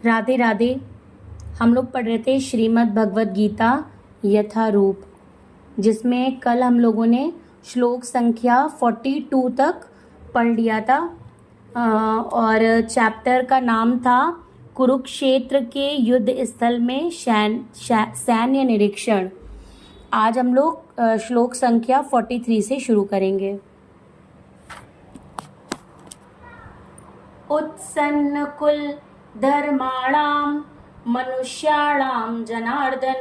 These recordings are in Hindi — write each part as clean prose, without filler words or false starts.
राधे राधे। हम लोग पढ़ रहे थे श्रीमद् भगवद गीता यथारूप, जिसमें कल हम लोगों ने श्लोक संख्या 42 तक पढ़ लिया था। और चैप्टर का नाम था कुरुक्षेत्र के युद्ध स्थल में सैन्य निरीक्षण। आज हम लोग श्लोक संख्या 43 से शुरू करेंगे। उत्सन्न कुल धर्माणां मनुष्याणां जनार्दन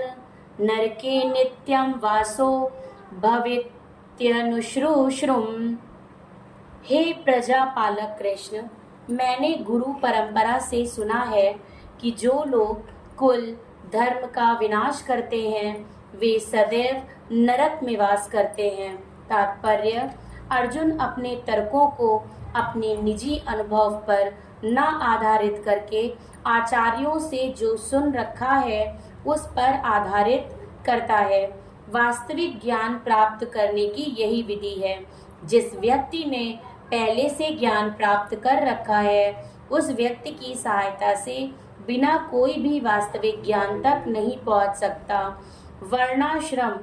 नरके नित्यं वासो भवित्यनुश्रूश्रुम। हे प्रजापालक कृष्ण, मैंने गुरु परंपरा से सुना है कि जो लोग कुल धर्म का विनाश करते हैं वे सदैव नरक में वास करते हैं। तात्पर्य: अर्जुन अपने तर्कों को अपने निजी अनुभव पर न आधारित करके आचार्यों से जो सुन रखा है उस पर आधारित करता है। वास्तविक ज्ञान प्राप्त करने की यही विधि है। जिस व्यक्ति ने पहले से ज्ञान प्राप्त कर रखा है उस व्यक्ति की सहायता से बिना कोई भी वास्तविक ज्ञान तक नहीं पहुंच सकता। वर्णाश्रम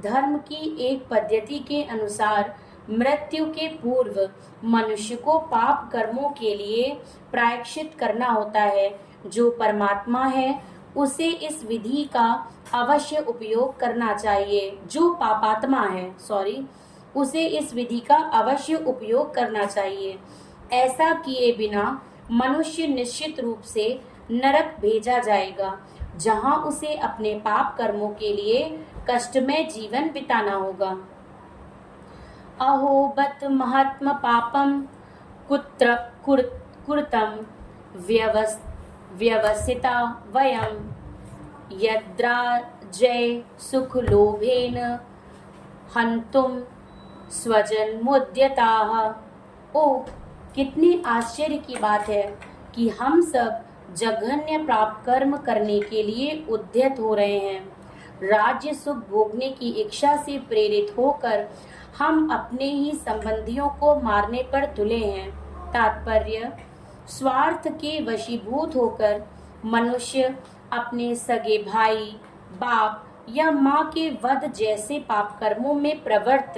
धर्म की एक पद्धति के अनुसार मृत्यु के पूर्व मनुष्य को पाप कर्मों के लिए प्रायश्चित करना होता है। जो परमात्मा है उसे इस विधि का अवश्य उपयोग करना चाहिए। जो पापात्मा है उसे इस विधि का अवश्य उपयोग करना चाहिए। ऐसा किए बिना मनुष्य निश्चित रूप से नरक भेजा जाएगा, जहां उसे अपने पाप कर्मों के लिए कष्टमय जीवन बिताना होगा। अहो बत महात्म पापम कुत्र कुर्तम व्यवसिता वयम यद्राजय सुख लोभेन हंतुम स्वजन मुद्यताः। ओ, कितनी आश्चर्य की बात है कि हम सब जघन्य पाप कर्म करने के लिए उद्यत हो रहे हैं। राज्य सुख भोगने की इच्छा से प्रेरित होकर हम अपने ही संबंधियों को मारने पर तुले हैं। तात्पर्य: स्वार्थ के वशीभूत होकर मनुष्य अपने सगे भाई, बाप या माँ के वध जैसे पाप कर्मों में प्रवृत्त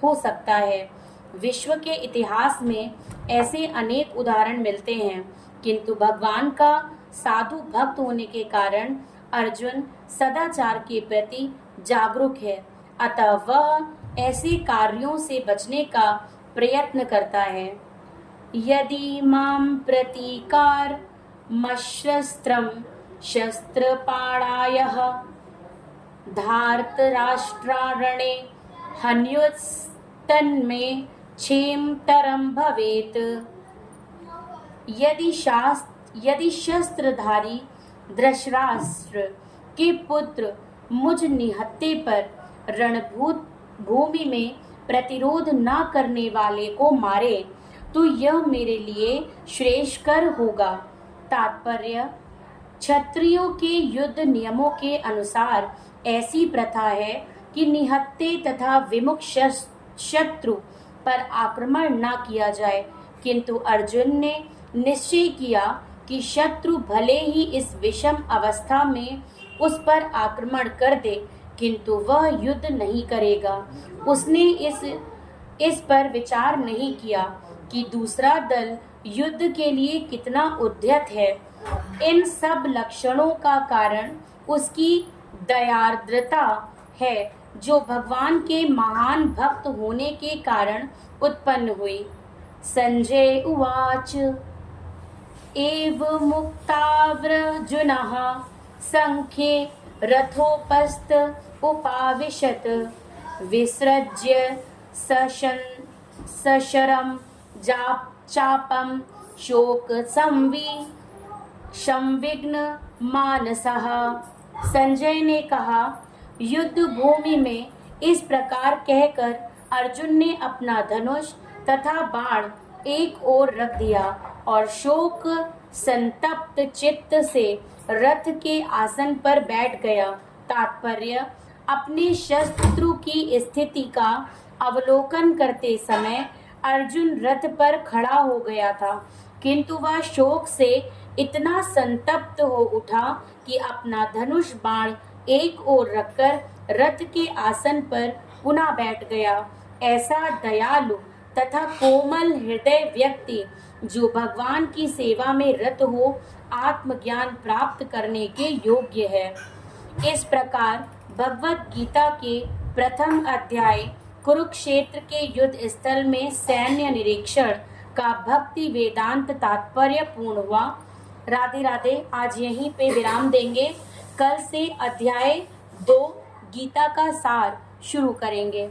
हो सकता है। विश्व के इतिहास में ऐसे अनेक उदाहरण मिलते हैं, किंतु भगवान का साधु भक्त होने के कारण अर्जुन सदाचार के प्रति जागरूक है, अतः वह ऐसे कार्यों से बचने का प्रयत्न करता है। यदि मां प्रतीकार मशस्त्रम शस्त्रपाणायः धार्तराष्ट्रारणे हन्युस्तन्मे क्षेमतरं भवेत्। यदि शस्त्रधारी धृतराष्ट्र के पुत्र मुझ निहत्थे पर रणभूत भूमि में प्रतिरोध न करने वाले को मारे तो यह मेरे लिए श्रेयस्कर होगा। तात्पर्य: क्षत्रियों के युद्ध नियमों के अनुसार ऐसी प्रथा है कि निहत्थे तथा विमुख शत्रु पर आक्रमण न किया जाए, किंतु अर्जुन ने निश्चय किया कि शत्रु भले ही इस विषम अवस्था में उस पर आक्रमण कर दे, किंतु वह युद्ध नहीं करेगा। उसने इस पर विचार नहीं किया कि दूसरा दल युद्ध के लिए कितना उद्यत है। इन सब लक्षणों का कारण उसकी दयार्द्रता है, जो भगवान के महान भक्त होने के कारण उत्पन्न हुई। संजय उवाच एव मुक्ताव्रजुनः संख्ये रथोपस्थ उपाविशत विसृज्य सशरं चापं शोक संविघ्न मानसः। संजय ने कहा, युद्ध भूमि में इस प्रकार कहकर अर्जुन ने अपना धनुष तथा बाण एक ओर रख दिया और शोक संतप्त चित्त से रथ के आसन पर बैठ गया। तात्पर्य: अपने शत्रु की स्थिति का अवलोकन करते समय अर्जुन रथ पर खड़ा हो गया था किंतु वह शोक से इतना संतप्त हो उठा कि अपना धनुष बाण एक ओर रखकर रथ के आसन पर पुनः बैठ गया। ऐसा दयालु तथा कोमल हृदय व्यक्ति जो भगवान की सेवा में रत हो आत्मज्ञान प्राप्त करने के योग्य है। इस प्रकार भगवत गीता के प्रथम अध्याय कुरुक्षेत्र के युद्ध स्थल में सैन्य निरीक्षण का भक्ति वेदांत तात्पर्य पूर्ण हुआ। राधे राधे। आज यहीं पे विराम देंगे। कल से अध्याय 2 गीता का सार शुरू करेंगे।